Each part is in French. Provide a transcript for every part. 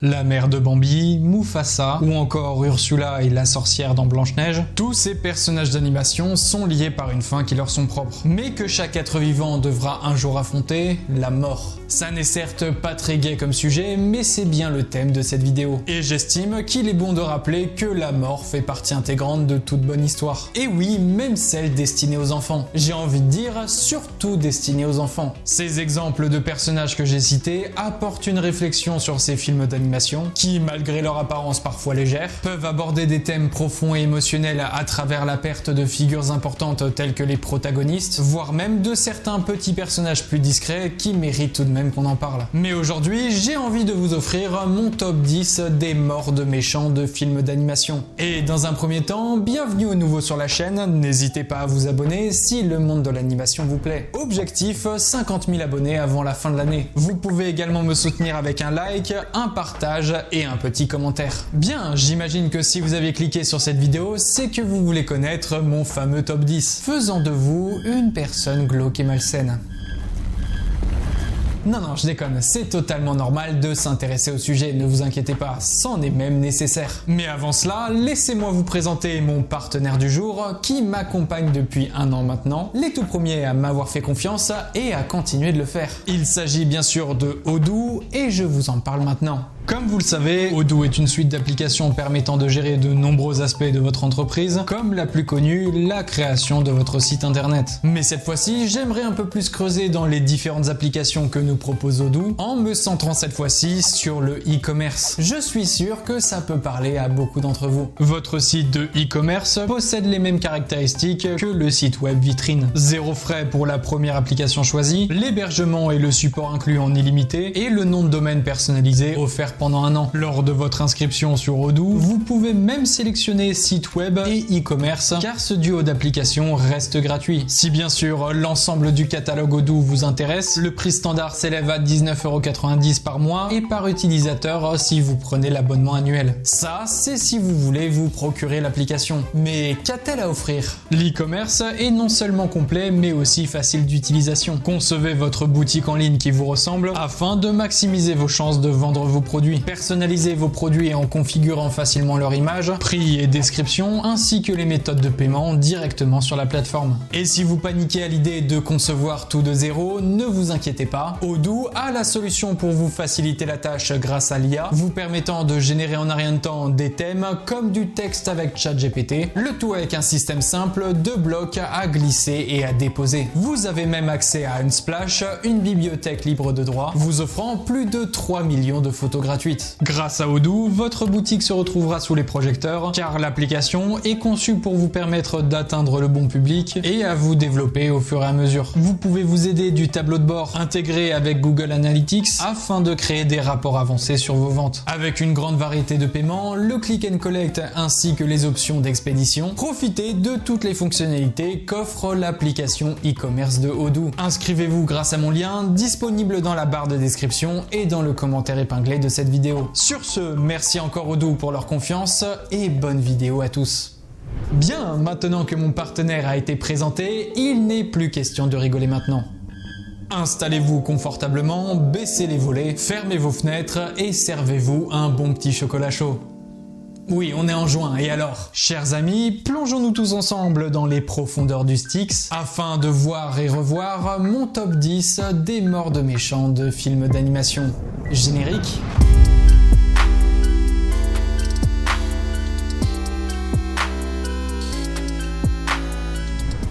La mère de Bambi, Mufasa, ou encore Ursula et la sorcière dans Blanche-Neige, tous ces personnages d'animation sont liés par une fin qui leur sont propres, mais que chaque être vivant devra un jour affronter, la mort. Ça n'est certes pas très gai comme sujet, mais c'est bien le thème de cette vidéo. Et j'estime qu'il est bon de rappeler que la mort fait partie intégrante de toute bonne histoire. Et oui, même celle destinée aux enfants. J'ai envie de dire, surtout destinée aux enfants. Ces exemples de personnages que j'ai cités apportent une réflexion sur ces films d'animation qui, malgré leur apparence parfois légère, peuvent aborder des thèmes profonds et émotionnels à travers la perte de figures importantes telles que les protagonistes, voire même de certains petits personnages plus discrets qui méritent tout de même qu'on en parle. Mais aujourd'hui, j'ai envie de vous offrir mon top 10 des morts de méchants de films d'animation. Et dans un premier temps, bienvenue au nouveau sur la chaîne, n'hésitez pas à vous abonner si le monde de l'animation vous plaît. Objectif, 50 000 abonnés avant la fin de l'année. Vous pouvez également me soutenir avec un like, un partage et un petit commentaire. Bien, j'imagine que si vous avez cliqué sur cette vidéo, c'est que vous voulez connaître mon fameux top 10, faisant de vous une personne glauque et malsaine. Non, je déconne, c'est totalement normal de s'intéresser au sujet, ne vous inquiétez pas, c'en est même nécessaire. Mais avant cela, laissez-moi vous présenter mon partenaire du jour, qui m'accompagne depuis 1 an maintenant, les tout premiers à m'avoir fait confiance et à continuer de le faire. Il s'agit bien sûr de Odoo, et je vous en parle maintenant. Comme vous le savez, Odoo est une suite d'applications permettant de gérer de nombreux aspects de votre entreprise, comme la plus connue, la création de votre site internet. Mais cette fois-ci, j'aimerais un peu plus creuser dans les différentes applications que nous propose Odoo, en me centrant cette fois-ci sur le e-commerce. Je suis sûr que ça peut parler à beaucoup d'entre vous. Votre site de e-commerce possède les mêmes caractéristiques que le site web vitrine. 0 frais pour la première application choisie, l'hébergement et le support inclus en illimité, et le nom de domaine personnalisé offert pendant 1 an. Lors de votre inscription sur Odoo, vous pouvez même sélectionner site web et e-commerce, car ce duo d'applications reste gratuit. Si bien sûr l'ensemble du catalogue Odoo vous intéresse, le prix standard s'élève à 19,90 € par mois et par utilisateur si vous prenez l'abonnement annuel. Ça, c'est si vous voulez vous procurer l'application. Mais qu'a-t-elle à offrir? L'e-commerce est non seulement complet, mais aussi facile d'utilisation. Concevez votre boutique en ligne qui vous ressemble afin de maximiser vos chances de vendre vos produits. Personnalisez vos produits en configurant facilement leur image, prix et description, ainsi que les méthodes de paiement directement sur la plateforme. Et si vous paniquez à l'idée de concevoir tout de zéro, ne vous inquiétez pas, Odoo a la solution pour vous faciliter la tâche grâce à l'IA, vous permettant de générer en un rien de temps des thèmes comme du texte avec ChatGPT, le tout avec un système simple de blocs à glisser et à déposer. Vous avez même accès à Unsplash, une bibliothèque libre de droit, vous offrant plus de 3 millions de photos gratuites. Grâce à Odoo, votre boutique se retrouvera sous les projecteurs, car l'application est conçue pour vous permettre d'atteindre le bon public et à vous développer au fur et à mesure. Vous pouvez vous aider du tableau de bord intégré avec Google Analytics afin de créer des rapports avancés sur vos ventes. Avec une grande variété de paiements, le click and collect ainsi que les options d'expédition, profitez de toutes les fonctionnalités qu'offre l'application e-commerce de Odoo. Inscrivez-vous grâce à mon lien disponible dans la barre de description et dans le commentaire épinglé de cette vidéo. Sur ce, merci encore Odoo pour leur confiance et bonne vidéo à tous. Bien, maintenant que mon partenaire a été présenté, il n'est plus question de rigoler maintenant. Installez-vous confortablement, baissez les volets, fermez vos fenêtres et servez-vous un bon petit chocolat chaud. Oui, on est en juin, et alors? Chers amis, plongeons-nous tous ensemble dans les profondeurs du Styx afin de voir et revoir mon top 10 des morts de méchants de films d'animation. Générique.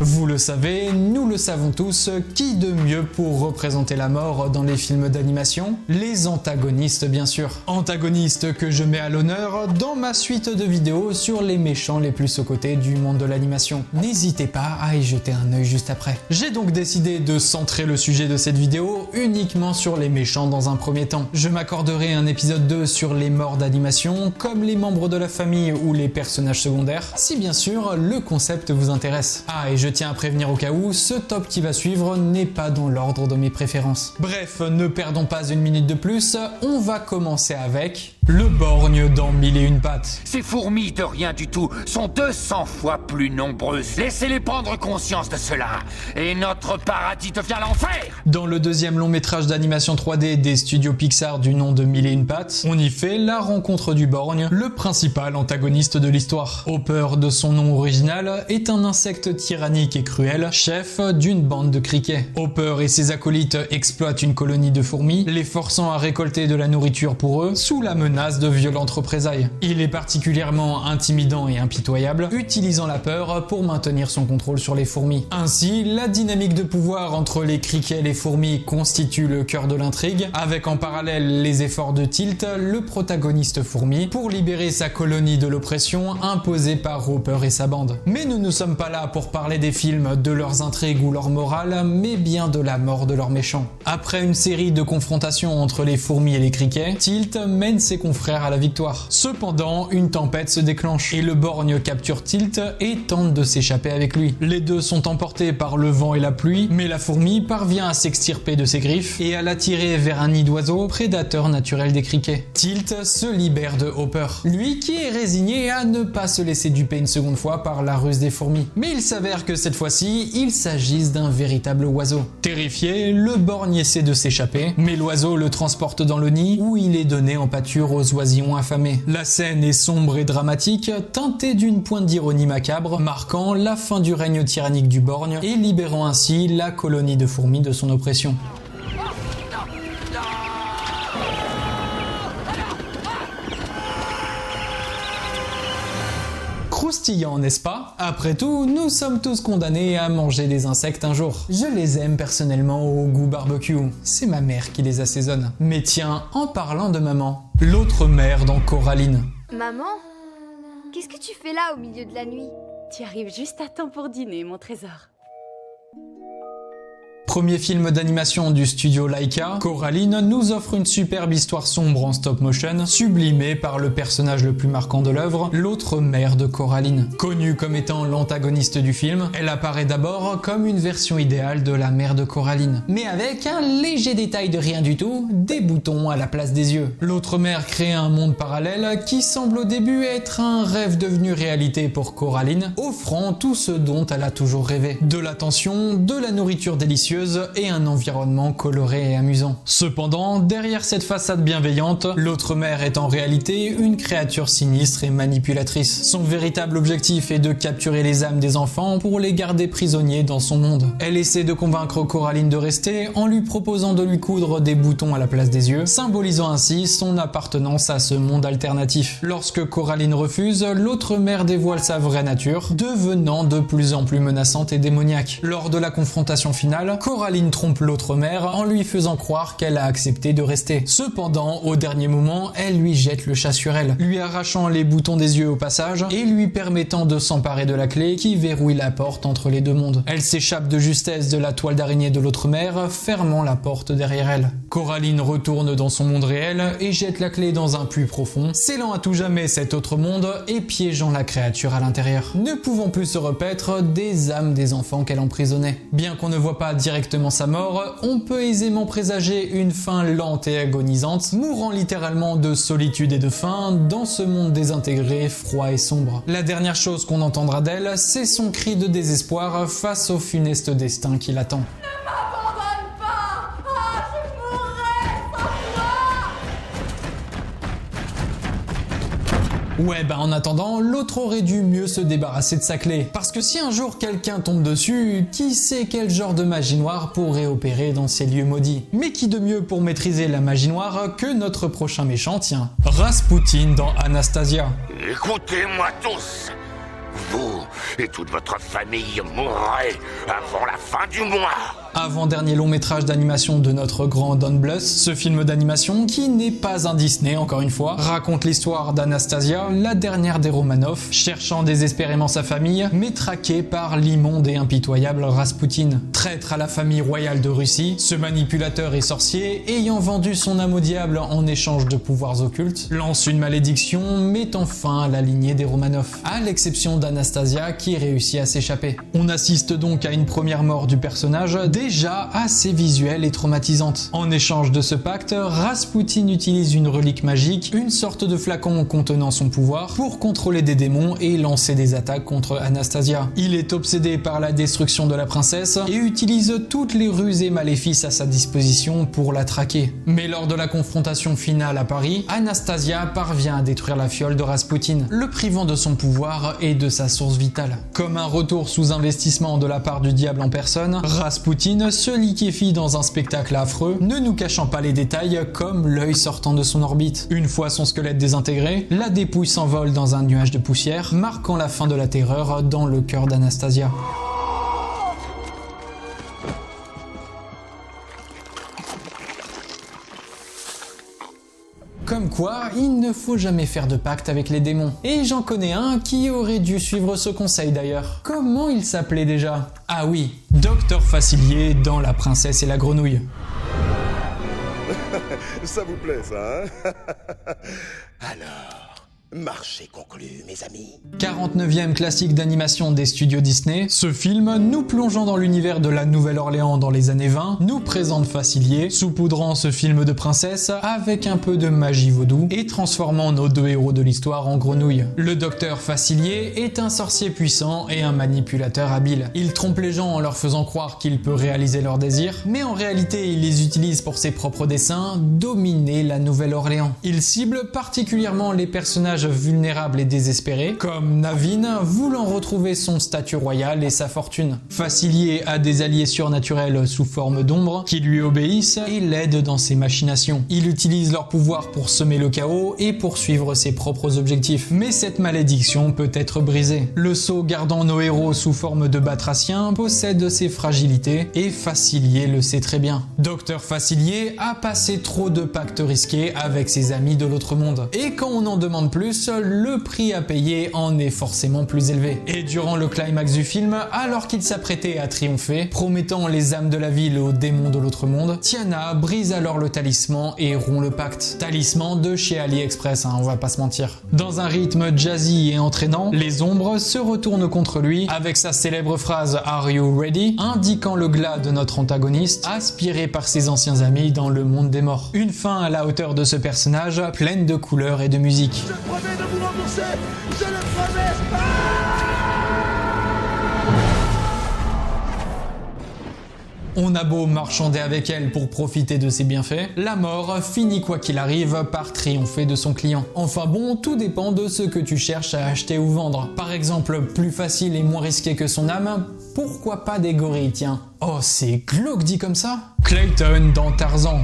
Vous le savez, nous le savons tous, qui de mieux pour représenter la mort dans les films d'animation? Les antagonistes bien sûr. Antagonistes que je mets à l'honneur dans ma suite de vidéos sur les méchants les plus sous-cotés du monde de l'animation. N'hésitez pas à y jeter un œil juste après. J'ai donc décidé de centrer le sujet de cette vidéo uniquement sur les méchants dans un premier temps. Je m'accorderai un épisode 2 sur les morts d'animation, comme les membres de la famille ou les personnages secondaires, si bien sûr le concept vous intéresse. Ah, et je tiens à prévenir au cas où, ce top qui va suivre n'est pas dans l'ordre de mes préférences. Bref, ne perdons pas une minute de plus, on va commencer avec le borgne dans 1001 pattes. Ces fourmis de rien du tout sont 200 fois plus nombreuses. Laissez-les prendre conscience de cela, et notre paradis devient l'enfer. Dans le deuxième long métrage d'animation 3D des studios Pixar du nom de 1001 pattes, on y fait la rencontre du borgne, le principal antagoniste de l'histoire. Hopper, de son nom original, est un insecte tyrannique et cruel, chef d'une bande de criquets. Hopper et ses acolytes exploitent une colonie de fourmis, les forçant à récolter de la nourriture pour eux, sous la menace de violentes représailles. Il est particulièrement intimidant et impitoyable, utilisant la peur pour maintenir son contrôle sur les fourmis. Ainsi, la dynamique de pouvoir entre les criquets et les fourmis constitue le cœur de l'intrigue, avec en parallèle les efforts de Tilt, le protagoniste fourmi, pour libérer sa colonie de l'oppression imposée par Hopper et sa bande. Mais nous ne sommes pas là pour parler des films, de leurs intrigues ou leur morale, mais bien de la mort de leurs méchants. Après une série de confrontations entre les fourmis et les criquets, Tilt mène ses confrères à la victoire. Cependant, une tempête se déclenche et le borgne capture Tilt et tente de s'échapper avec lui. Les deux sont emportés par le vent et la pluie, mais la fourmi parvient à s'extirper de ses griffes et à l'attirer vers un nid d'oiseaux, prédateur naturel des criquets. Tilt se libère de Hopper, lui qui est résigné à ne pas se laisser duper une seconde fois par la ruse des fourmis. Mais il s'avère que cette fois-ci, il s'agisse d'un véritable oiseau. Terrifié, le borgne essaie de s'échapper, mais l'oiseau le transporte dans le nid où il est donné en pâture aux oisillons affamés. La scène est sombre et dramatique, teintée d'une pointe d'ironie macabre, marquant la fin du règne tyrannique du borgne et libérant ainsi la colonie de fourmis de son oppression. Croustillant, n'est-ce pas? Après tout, nous sommes tous condamnés à manger des insectes un jour. Je les aime personnellement au goût barbecue. C'est ma mère qui les assaisonne. Mais tiens, en parlant de maman, l'autre mère dans Coraline. Maman, qu'est-ce que tu fais là au milieu de la nuit? Tu arrives juste à temps pour dîner, mon trésor. Premier film d'animation du studio Laika, Coraline nous offre une superbe histoire sombre en stop motion, sublimée par le personnage le plus marquant de l'œuvre, l'autre mère de Coraline. Connue comme étant l'antagoniste du film, elle apparaît d'abord comme une version idéale de la mère de Coraline, mais avec un léger détail de rien du tout, des boutons à la place des yeux. L'autre mère crée un monde parallèle qui semble au début être un rêve devenu réalité pour Coraline, offrant tout ce dont elle a toujours rêvé. De l'attention, de la nourriture délicieuse, et un environnement coloré et amusant. Cependant, derrière cette façade bienveillante, l'autre mère est en réalité une créature sinistre et manipulatrice. Son véritable objectif est de capturer les âmes des enfants pour les garder prisonniers dans son monde. Elle essaie de convaincre Coraline de rester en lui proposant de lui coudre des boutons à la place des yeux, symbolisant ainsi son appartenance à ce monde alternatif. Lorsque Coraline refuse, l'autre mère dévoile sa vraie nature, devenant de plus en plus menaçante et démoniaque. Lors de la confrontation finale, Coraline trompe l'autre mère en lui faisant croire qu'elle a accepté de rester. Cependant, au dernier moment, elle lui jette le chat sur elle, lui arrachant les boutons des yeux au passage et lui permettant de s'emparer de la clé qui verrouille la porte entre les deux mondes. Elle s'échappe de justesse de la toile d'araignée de l'autre mère, fermant la porte derrière elle. Coraline retourne dans son monde réel et jette la clé dans un puits profond, scellant à tout jamais cet autre monde et piégeant la créature à l'intérieur. Ne pouvant plus se repaître des âmes des enfants qu'elle emprisonnait. Bien qu'on ne voit pas directement sa mort, on peut aisément présager une fin lente et agonisante, mourant littéralement de solitude et de faim dans ce monde désintégré, froid et sombre. La dernière chose qu'on entendra d'elle, c'est son cri de désespoir face au funeste destin qui l'attend. Ouais, en attendant, l'autre aurait dû mieux se débarrasser de sa clé. Parce que si un jour quelqu'un tombe dessus, qui sait quel genre de magie noire pourrait opérer dans ces lieux maudits? Mais qui de mieux pour maîtriser la magie noire que notre prochain méchant, tiens, Rasputin dans Anastasia. Écoutez-moi tous. Vous et toute votre famille mourrez avant la fin du mois. Avant-dernier long métrage d'animation de notre grand Don Bluth, ce film d'animation, qui n'est pas un Disney encore une fois, raconte l'histoire d'Anastasia, la dernière des Romanov, cherchant désespérément sa famille, mais traquée par l'immonde et impitoyable Raspoutine. Traître à la famille royale de Russie, ce manipulateur et sorcier, ayant vendu son âme au diable en échange de pouvoirs occultes, lance une malédiction mettant fin à la lignée des Romanov, à l'exception d'Anastasia qui réussit à s'échapper. On assiste donc à une première mort du personnage, déjà assez visuelle et traumatisante. En échange de ce pacte, Raspoutine utilise une relique magique, une sorte de flacon contenant son pouvoir, pour contrôler des démons et lancer des attaques contre Anastasia. Il est obsédé par la destruction de la princesse et utilise toutes les ruses et maléfices à sa disposition pour la traquer. Mais lors de la confrontation finale à Paris, Anastasia parvient à détruire la fiole de Raspoutine, le privant de son pouvoir et de sa source vitale. Comme un retour sous investissement de la part du diable en personne, Raspoutine se liquéfie dans un spectacle affreux, ne nous cachant pas les détails comme l'œil sortant de son orbite. Une fois son squelette désintégré, la dépouille s'envole dans un nuage de poussière, marquant la fin de la terreur dans le cœur d'Anastasia. Comme quoi, il ne faut jamais faire de pacte avec les démons. Et j'en connais un qui aurait dû suivre ce conseil d'ailleurs. Comment il s'appelait déjà? Ah oui, Docteur Facilier dans La Princesse et la Grenouille. Ça vous plaît, ça, hein? Alors, marché conclu, mes amis. 49e classique d'animation des studios Disney, ce film, nous plongeant dans l'univers de la Nouvelle-Orléans dans les années 20, nous présente Facilier, saupoudrant ce film de princesse avec un peu de magie vaudou et transformant nos deux héros de l'histoire en grenouilles. Le docteur Facilier est un sorcier puissant et un manipulateur habile. Il trompe les gens en leur faisant croire qu'il peut réaliser leurs désirs, mais en réalité il les utilise pour ses propres desseins, dominer la Nouvelle-Orléans. Il cible particulièrement les personnages vulnérables et désespérés, comme Naveen voulant retrouver son statut royal et sa fortune. Facilier a des alliés surnaturels sous forme d'ombre qui lui obéissent et l'aident dans ses machinations. Il utilise leur pouvoir pour semer le chaos et poursuivre ses propres objectifs. Mais cette malédiction peut être brisée. Le sceau gardant nos héros sous forme de batraciens possède ses fragilités et Facilier le sait très bien. Docteur Facilier a passé trop de pactes risqués avec ses amis de l'autre monde. Et quand on en demande plus, le prix à payer en est forcément plus élevé. Et durant le climax du film, alors qu'il s'apprêtait à triompher, promettant les âmes de la ville aux démons de l'autre monde, Tiana brise alors le talisman et rompt le pacte. Talisman de chez AliExpress, on va pas se mentir. Dans un rythme jazzy et entraînant, les ombres se retournent contre lui avec sa célèbre phrase Are you ready? Indiquant le glas de notre antagoniste, aspiré par ses anciens amis dans le monde des morts. Une fin à la hauteur de ce personnage, pleine de couleurs et de musique. Je promets de vous rembourser! Je le promets! On a beau marchander avec elle pour profiter de ses bienfaits, la mort finit quoi qu'il arrive par triompher de son client. Enfin bon, tout dépend de ce que tu cherches à acheter ou vendre. Par exemple, plus facile et moins risqué que son âme, pourquoi pas des gorilles, tiens. Oh, c'est glauque dit comme ça. Clayton dans Tarzan.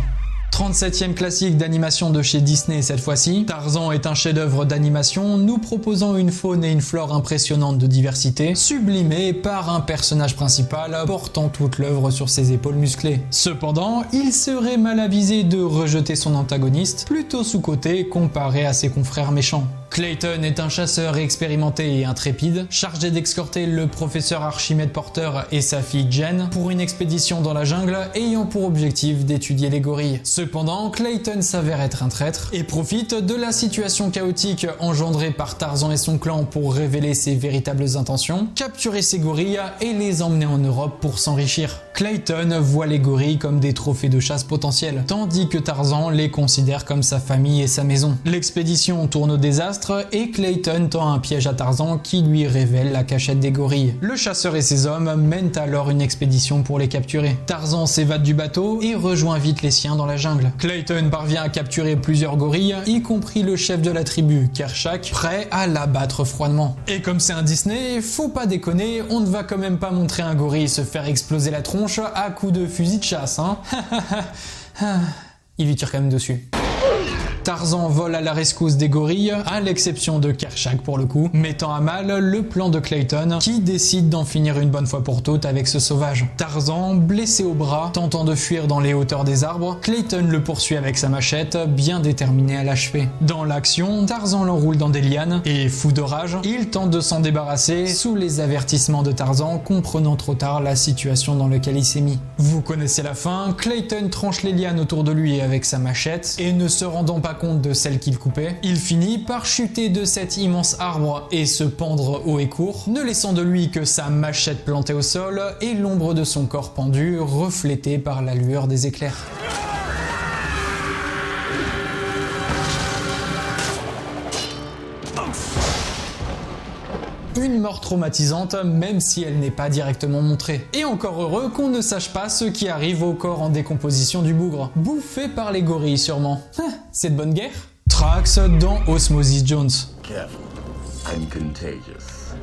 37e classique d'animation de chez Disney cette fois-ci, Tarzan est un chef-d'œuvre d'animation nous proposant une faune et une flore impressionnantes de diversité, sublimée par un personnage principal portant toute l'œuvre sur ses épaules musclées. Cependant, il serait mal avisé de rejeter son antagoniste, plutôt sous-coté comparé à ses confrères méchants. Clayton est un chasseur expérimenté et intrépide, chargé d'escorter le professeur Archimède Porter et sa fille Jen pour une expédition dans la jungle ayant pour objectif d'étudier les gorilles. Cependant, Clayton s'avère être un traître et profite de la situation chaotique engendrée par Tarzan et son clan pour révéler ses véritables intentions, capturer ces gorilles et les emmener en Europe pour s'enrichir. Clayton voit les gorilles comme des trophées de chasse potentiels, tandis que Tarzan les considère comme sa famille et sa maison. L'expédition tourne au désastre et Clayton tend un piège à Tarzan qui lui révèle la cachette des gorilles. Le chasseur et ses hommes mènent alors une expédition pour les capturer. Tarzan s'évade du bateau et rejoint vite les siens dans la jungle. Clayton parvient à capturer plusieurs gorilles, y compris le chef de la tribu, Kershak, prêt à l'abattre froidement. Et comme c'est un Disney, faut pas déconner, on ne va quand même pas montrer un gorille se faire exploser la tronche à coups de fusil de chasse, hein. Il lui tire quand même dessus. Tarzan vole à la rescousse des gorilles, à l'exception de Kershak pour le coup, mettant à mal le plan de Clayton qui décide d'en finir une bonne fois pour toutes avec ce sauvage. Tarzan, blessé au bras, tentant de fuir dans les hauteurs des arbres, Clayton le poursuit avec sa machette, bien déterminé à l'achever. Dans l'action, Tarzan l'enroule dans des lianes et, fou de rage, il tente de s'en débarrasser sous les avertissements de Tarzan, comprenant trop tard la situation dans laquelle il s'est mis. Vous connaissez la fin, Clayton tranche les lianes autour de lui avec sa machette et ne se rendant pas compte de celle qu'il coupait, il finit par chuter de cet immense arbre et se pendre haut et court, ne laissant de lui que sa machette plantée au sol et l'ombre de son corps pendu reflétée par la lueur des éclairs. Une mort traumatisante, même si elle n'est pas directement montrée. Et encore heureux qu'on ne sache pas ce qui arrive au corps en décomposition du bougre. Bouffé par les gorilles sûrement. C'est de bonne guerre. Trax dans Osmosis Jones. Careful. I'm contagious.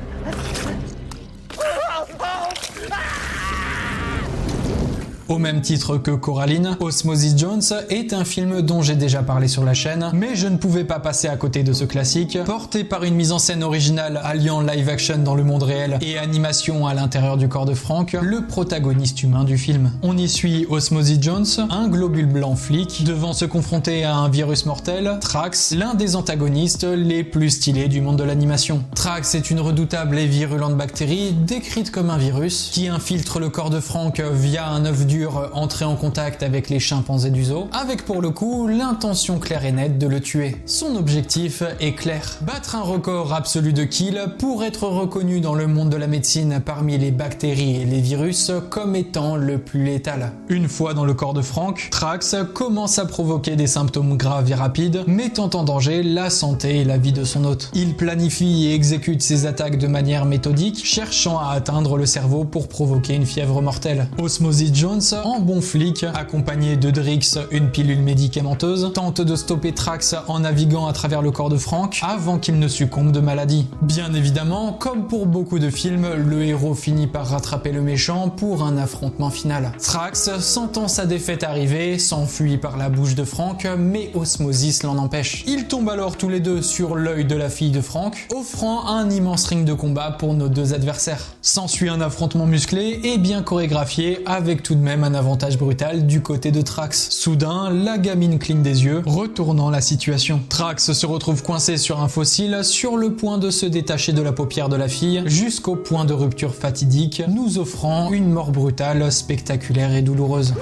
Au même titre que Coraline, Osmosis Jones est un film dont j'ai déjà parlé sur la chaîne, mais je ne pouvais pas passer à côté de ce classique, porté par une mise en scène originale alliant live action dans le monde réel et animation à l'intérieur du corps de Frank, le protagoniste humain du film. On y suit Osmosis Jones, un globule blanc flic, devant se confronter à un virus mortel, Trax, l'un des antagonistes les plus stylés du monde de l'animation. Trax est une redoutable et virulente bactérie, décrite comme un virus, qui infiltre le corps de Frank via un œuf dur entrer en contact avec les chimpanzés du zoo, avec pour le coup l'intention claire et nette de le tuer. Son objectif est clair, battre un record absolu de kills pour être reconnu dans le monde de la médecine parmi les bactéries et les virus comme étant le plus létal. Une fois dans le corps de Frank, Trax commence à provoquer des symptômes graves et rapides, mettant en danger la santé et la vie de son hôte. Il planifie et exécute ses attaques de manière méthodique, cherchant à atteindre le cerveau pour provoquer une fièvre mortelle. Osmosis Jones, en bon flic, accompagné de Drix, une pilule médicamenteuse, tente de stopper Trax en naviguant à travers le corps de Frank avant qu'il ne succombe de maladie. Bien évidemment, comme pour beaucoup de films, le héros finit par rattraper le méchant pour un affrontement final. Trax, sentant sa défaite arriver, s'enfuit par la bouche de Frank, mais Osmosis l'en empêche. Ils tombent alors tous les deux sur l'œil de la fille de Frank, offrant un immense ring de combat pour nos deux adversaires. S'ensuit un affrontement musclé et bien chorégraphié, avec tout de même un avantage brutal du côté de Trax. Soudain, la gamine cligne des yeux, retournant la situation. Trax se retrouve coincé sur un fossile, sur le point de se détacher de la paupière de la fille, jusqu'au point de rupture fatidique, nous offrant une mort brutale, spectaculaire et douloureuse.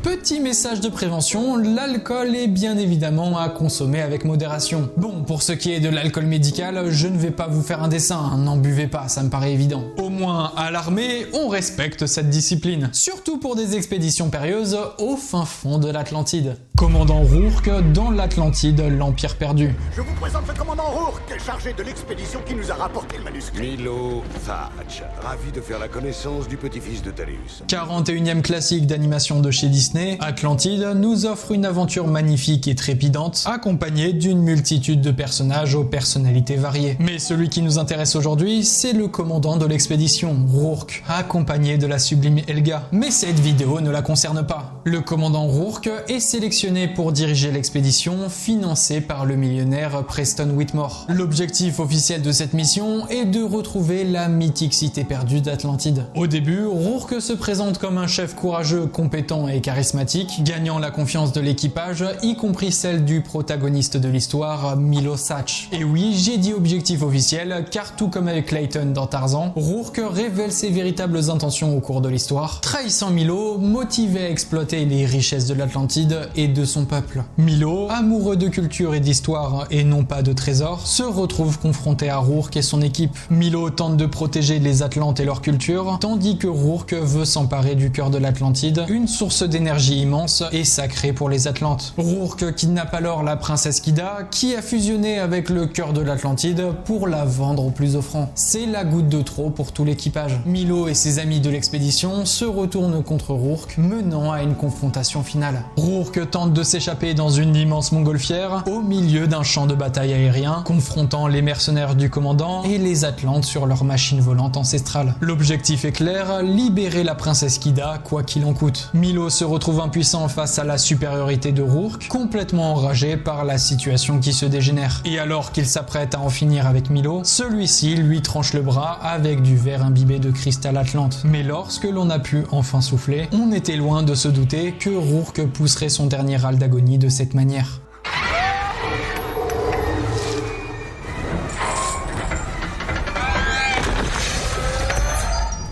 Petit message de prévention, l'alcool est bien évidemment à consommer avec modération. Bon, pour ce qui est de l'alcool médical, je ne vais pas vous faire un dessin, n'en buvez pas, ça me paraît évident. Au moins, à l'armée, on respecte cette discipline. Surtout pour des expéditions périlleuses au fin fond de l'Atlantide. Commandant Rourke dans l'Atlantide, l'Empire perdu. Je vous présente le commandant Rourke, chargé de l'expédition qui nous a rapporté le manuscrit. Milo Thatch, ravi de faire la connaissance du petit-fils de Thalius. 41e classique d'animation de chez Disney, Atlantide nous offre une aventure magnifique et trépidante, accompagnée d'une multitude de personnages aux personnalités variées. Mais celui qui nous intéresse aujourd'hui, c'est le commandant de l'expédition, Rourke, accompagné de la sublime Helga. Mais cette vidéo ne la concerne pas. Le commandant Rourke est sélectionné pour diriger l'expédition financée par le millionnaire Preston Whitmore. L'objectif officiel de cette mission est de retrouver la mythique cité perdue d'Atlantide. Au début, Rourke se présente comme un chef courageux, compétent et charismatique, gagnant la confiance de l'équipage, y compris celle du protagoniste de l'histoire, Milo Thatch. Et oui, j'ai dit objectif officiel, car tout comme avec Clayton dans Tarzan, Rourke révèle ses véritables intentions au cours de l'histoire, trahissant Milo, motivé à exploiter les richesses de l'Atlantide et de son peuple. Milo, amoureux de culture et d'histoire et non pas de trésors, se retrouve confronté à Rourke et son équipe. Milo tente de protéger les Atlantes et leur culture, tandis que Rourke veut s'emparer du cœur de l'Atlantide, une source d'énergie énergie immense et sacrée pour les Atlantes. Rourke kidnappe alors la princesse Kida, qui a fusionné avec le cœur de l'Atlantide pour la vendre au plus offrant. C'est la goutte de trop pour tout l'équipage. Milo et ses amis de l'expédition se retournent contre Rourke, menant à une confrontation finale. Rourke tente de s'échapper dans une immense montgolfière, au milieu d'un champ de bataille aérien, confrontant les mercenaires du commandant et les Atlantes sur leur machine volante ancestrale. L'objectif est clair, libérer la princesse Kida, quoi qu'il en coûte. Milo se retrouve impuissant face à la supériorité de Rourke, complètement enragé par la situation qui se dégénère. Et alors qu'il s'apprête à en finir avec Milo, celui-ci lui tranche le bras avec du verre imbibé de cristal Atlante. Mais lorsque l'on a pu enfin souffler, on était loin de se douter que Rourke pousserait son dernier râle d'agonie de cette manière.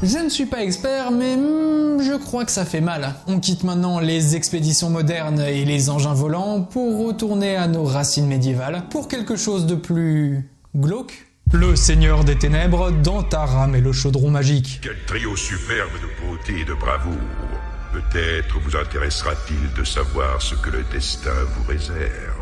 Je ne suis pas expert, mais je crois que ça fait mal. On quitte maintenant les expéditions modernes et les engins volants pour retourner à nos racines médiévales, pour quelque chose de plus glauque. Le Seigneur des Ténèbres dans Taram et le chaudron magique. Quel trio superbe de beauté et de bravoure. Peut-être vous intéressera-t-il de savoir ce que le destin vous réserve.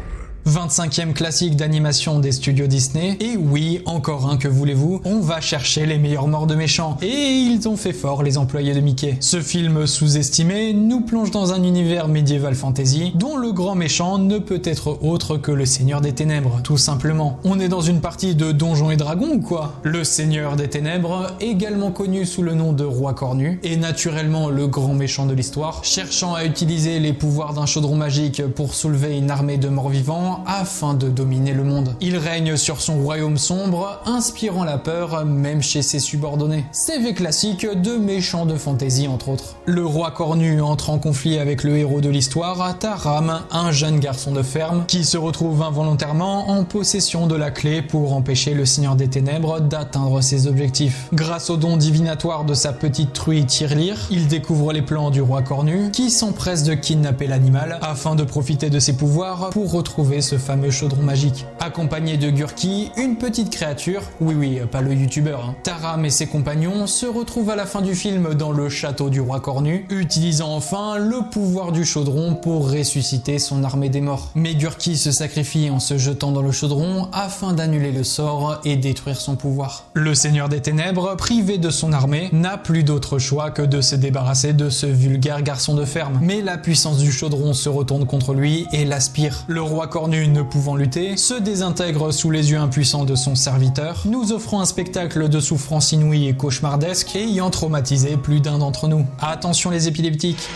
25e classique d'animation des studios Disney, et oui, encore un que voulez-vous, on va chercher les meilleures morts de méchants, et ils ont fait fort les employés de Mickey. Ce film sous-estimé nous plonge dans un univers médiéval fantasy, dont le grand méchant ne peut être autre que le Seigneur des Ténèbres, tout simplement. On est dans une partie de Donjons et Dragons ou quoi? Le Seigneur des Ténèbres, également connu sous le nom de Roi Cornu, est naturellement le grand méchant de l'histoire, cherchant à utiliser les pouvoirs d'un chaudron magique pour soulever une armée de morts-vivants afin de dominer le monde. Il règne sur son royaume sombre, inspirant la peur même chez ses subordonnés. CV classique de méchants de fantasy entre autres. Le roi Cornu entre en conflit avec le héros de l'histoire, Taram, un jeune garçon de ferme, qui se retrouve involontairement en possession de la clé pour empêcher le Seigneur des Ténèbres d'atteindre ses objectifs. Grâce au don divinatoire de sa petite truie Tirelire, il découvre les plans du roi Cornu, qui s'empresse de kidnapper l'animal afin de profiter de ses pouvoirs pour retrouver ce fameux chaudron magique. Accompagné de Gurki, une petite créature, oui, pas le youtubeur, Taram et ses compagnons se retrouvent à la fin du film dans le château du roi Cornu, utilisant enfin le pouvoir du chaudron pour ressusciter son armée des morts. Mais Gurki se sacrifie en se jetant dans le chaudron afin d'annuler le sort et détruire son pouvoir. Le Seigneur des Ténèbres, privé de son armée, n'a plus d'autre choix que de se débarrasser de ce vulgaire garçon de ferme. Mais la puissance du chaudron se retourne contre lui et l'aspire. Le roi Cornu, ne pouvant lutter, se désintègre sous les yeux impuissants de son serviteur, nous offrant un spectacle de souffrance inouïe et cauchemardesque, ayant traumatisé plus d'un d'entre nous. Attention les épileptiques!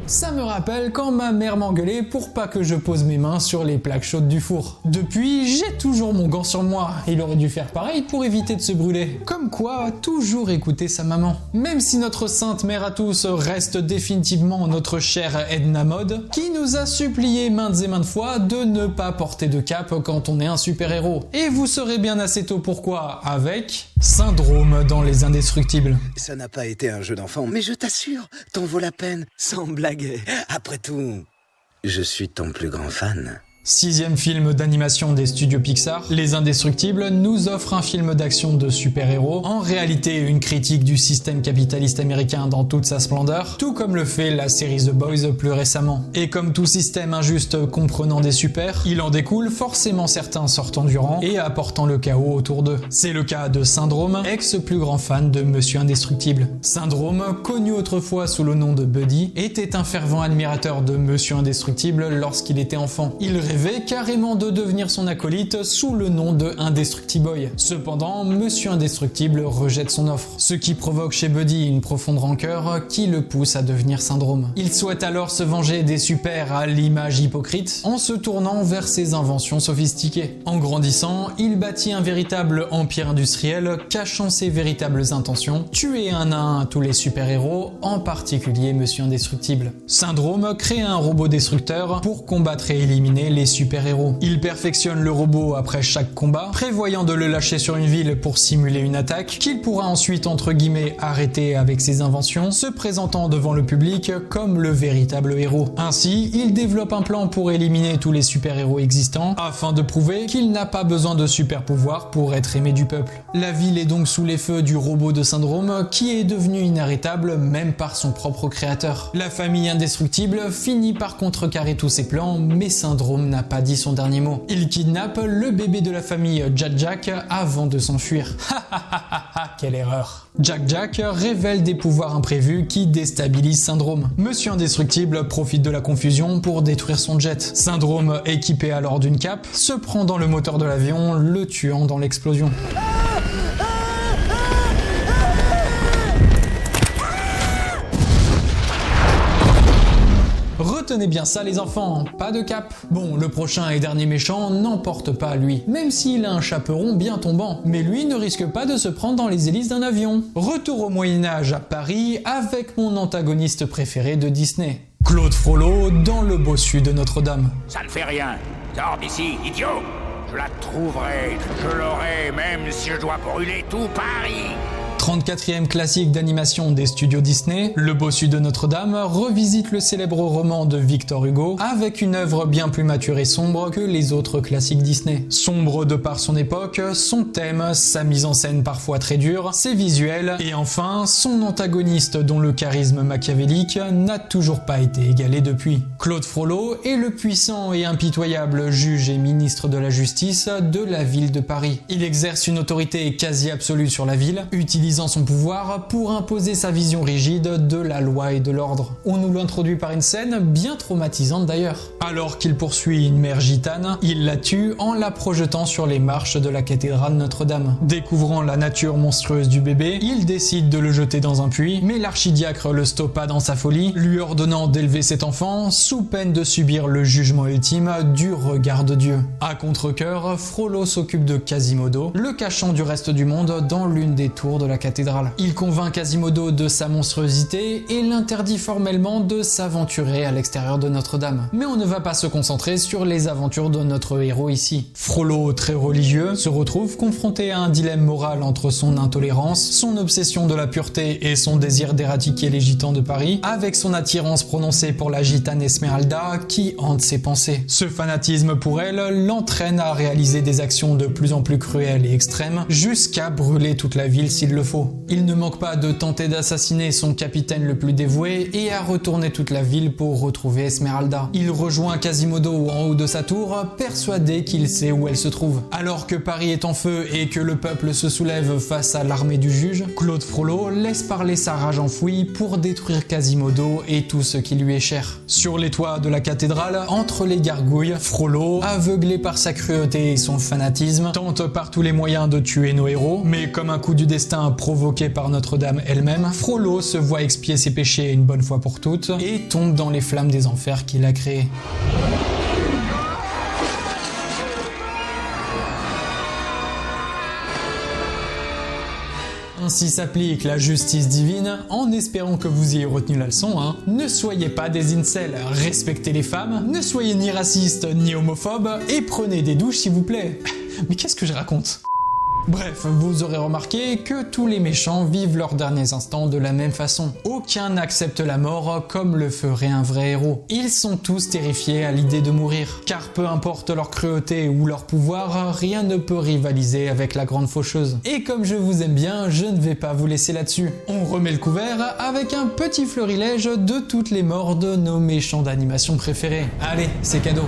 Ça me rappelle quand ma mère m'engueulait pour pas que je pose mes mains sur les plaques chaudes du four. Depuis, j'ai toujours mon gant sur moi. Il aurait dû faire pareil pour éviter de se brûler. Comme quoi, toujours écouter sa maman. Même si notre sainte mère à tous reste définitivement notre chère Edna Mode, qui nous a supplié maintes et maintes fois de ne pas porter de cape quand on est un super-héros. Et vous saurez bien assez tôt pourquoi, avec Syndrome dans Les Indestructibles. Ça n'a pas été un jeu d'enfant, mais je t'assure, t'en vaut la peine, sans blague. Après tout, je suis ton plus grand fan. 6e film d'animation des studios Pixar, Les Indestructibles nous offre un film d'action de super-héros, en réalité une critique du système capitaliste américain dans toute sa splendeur, tout comme le fait la série The Boys plus récemment. Et comme tout système injuste comprenant des super, il en découle forcément certains sortant du rang et apportant le chaos autour d'eux. C'est le cas de Syndrome, ex-plus grand fan de Monsieur Indestructible. Syndrome, connu autrefois sous le nom de Buddy, était un fervent admirateur de Monsieur Indestructible lorsqu'il était enfant. Il rêvait carrément de devenir son acolyte sous le nom de Indestructiboy. Cependant, Monsieur Indestructible rejette son offre, ce qui provoque chez Buddy une profonde rancœur qui le pousse à devenir Syndrome. Il souhaite alors se venger des super à l'image hypocrite en se tournant vers ses inventions sophistiquées. En grandissant, il bâtit un véritable empire industriel cachant ses véritables intentions, tuer un à un tous les super-héros, en particulier Monsieur Indestructible. Syndrome crée un robot destructeur pour combattre et éliminer les les super-héros. Il perfectionne le robot après chaque combat, prévoyant de le lâcher sur une ville pour simuler une attaque, qu'il pourra ensuite entre guillemets arrêter avec ses inventions, se présentant devant le public comme le véritable héros. Ainsi, il développe un plan pour éliminer tous les super-héros existants, afin de prouver qu'il n'a pas besoin de super-pouvoirs pour être aimé du peuple. La ville est donc sous les feux du robot de Syndrome, qui est devenu inarrêtable même par son propre créateur. La famille indestructible finit par contrecarrer tous ses plans, mais Syndrome n'a pas dit son dernier mot. Il kidnappe le bébé de la famille Jack avant de s'enfuir. Quelle erreur. Jack révèle des pouvoirs imprévus qui déstabilisent Syndrome. Monsieur Indestructible profite de la confusion pour détruire son jet. Syndrome, équipé alors d'une cape, se prend dans le moteur de l'avion, le tuant dans l'explosion. Retenez bien ça les enfants, pas de cap. Bon, le prochain et dernier méchant n'en porte pas à lui, même s'il a un chaperon bien tombant, mais lui ne risque pas de se prendre dans les hélices d'un avion. Retour au Moyen-Âge à Paris avec mon antagoniste préféré de Disney. Claude Frollo dans Le Bossu de Notre-Dame. Ça ne fait rien. Sors d'ici, idiot. Je la trouverai, je l'aurai, même si je dois brûler tout Paris. 34e classique d'animation des studios Disney, Le Bossu de Notre-Dame revisite le célèbre roman de Victor Hugo avec une œuvre bien plus mature et sombre que les autres classiques Disney. Sombre de par son époque, son thème, sa mise en scène parfois très dure, ses visuels et enfin son antagoniste dont le charisme machiavélique n'a toujours pas été égalé depuis. Claude Frollo est le puissant et impitoyable juge et ministre de la justice de la ville de Paris. Il exerce une autorité quasi absolue sur la ville, utilisant son pouvoir pour imposer sa vision rigide de la loi et de l'ordre. On nous l'introduit par une scène bien traumatisante d'ailleurs. Alors qu'il poursuit une mère gitane, il la tue en la projetant sur les marches de la cathédrale Notre-Dame. Découvrant la nature monstrueuse du bébé, il décide de le jeter dans un puits, mais l'archidiacre le stoppa dans sa folie, lui ordonnant d'élever cet enfant sous peine de subir le jugement ultime du regard de Dieu. À contre-cœur, Frollo s'occupe de Quasimodo, le cachant du reste du monde dans l'une des tours de la cathédrale. Il convainc Quasimodo de sa monstruosité et l'interdit formellement de s'aventurer à l'extérieur de Notre-Dame. Mais on ne va pas se concentrer sur les aventures de notre héros ici. Frollo, très religieux, se retrouve confronté à un dilemme moral entre son intolérance, son obsession de la pureté et son désir d'éradiquer les gitans de Paris, avec son attirance prononcée pour la gitane Esmeralda qui hante ses pensées. Ce fanatisme pour elle l'entraîne à réaliser des actions de plus en plus cruelles et extrêmes, jusqu'à brûler toute la ville s'il le faut. Il ne manque pas de tenter d'assassiner son capitaine le plus dévoué et à retourner toute la ville pour retrouver Esmeralda. Il rejoint Quasimodo en haut de sa tour, persuadé qu'il sait où elle se trouve. Alors que Paris est en feu et que le peuple se soulève face à l'armée du juge, Claude Frollo laisse parler sa rage enfouie pour détruire Quasimodo et tout ce qui lui est cher. Sur les toits de la cathédrale, entre les gargouilles, Frollo, aveuglé par sa cruauté et son fanatisme, tente par tous les moyens de tuer nos héros, mais comme un coup du destin provoqué par Notre-Dame elle-même, Frollo se voit expier ses péchés une bonne fois pour toutes et tombe dans les flammes des enfers qu'il a créées. Ainsi s'applique la justice divine, en espérant que vous ayez retenu la leçon, hein. Ne soyez pas des incels, respectez les femmes, ne soyez ni racistes ni homophobes, et prenez des douches s'il vous plaît. Mais qu'est-ce que je raconte ? Bref, vous aurez remarqué que tous les méchants vivent leurs derniers instants de la même façon. Aucun n'accepte la mort comme le ferait un vrai héros. Ils sont tous terrifiés à l'idée de mourir, car peu importe leur cruauté ou leur pouvoir, rien ne peut rivaliser avec la grande faucheuse. Et comme je vous aime bien, je ne vais pas vous laisser là-dessus. On remet le couvert avec un petit florilège de toutes les morts de nos méchants d'animation préférés. Allez, c'est cadeau.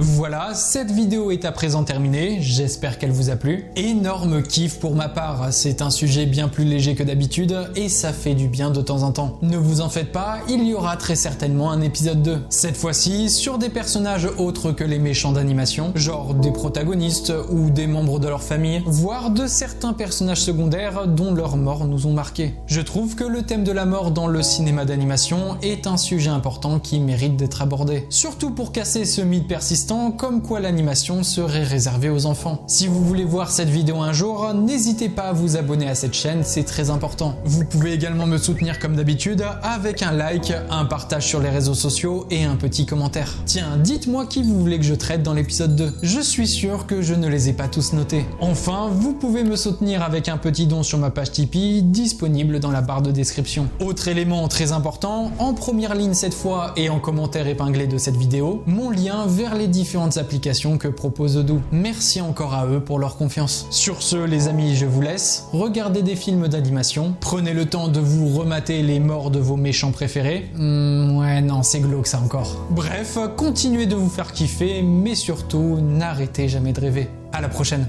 Voilà, cette vidéo est à présent terminée, j'espère qu'elle vous a plu. Énorme kiff pour ma part, c'est un sujet bien plus léger que d'habitude et ça fait du bien de temps en temps. Ne vous en faites pas, il y aura très certainement un épisode 2. Cette fois-ci, sur des personnages autres que les méchants d'animation, genre des protagonistes ou des membres de leur famille, voire de certains personnages secondaires dont leurs morts nous ont marqués. Je trouve que le thème de la mort dans le cinéma d'animation est un sujet important qui mérite d'être abordé. Surtout pour casser ce mythe persistant comme quoi l'animation serait réservée aux enfants. Si vous voulez voir cette vidéo un jour, n'hésitez pas à vous abonner à cette chaîne, c'est très important. Vous pouvez également me soutenir comme d'habitude avec un like, un partage sur les réseaux sociaux et un petit commentaire. Tiens, dites-moi qui vous voulez que je traite dans l'épisode 2. Je suis sûr que je ne les ai pas tous notés. Enfin, vous pouvez me soutenir avec un petit don sur ma page Tipeee, disponible dans la barre de description. Autre élément très important, en première ligne cette fois et en commentaire épinglé de cette vidéo, mon lien vers les différentes applications que propose Odoo. Merci encore à eux pour leur confiance. Sur ce, les amis, je vous laisse. Regardez des films d'animation. Prenez le temps de vous remater les morts de vos méchants préférés. Ouais, non, c'est glauque ça encore. Bref, continuez de vous faire kiffer, mais surtout, n'arrêtez jamais de rêver. À la prochaine.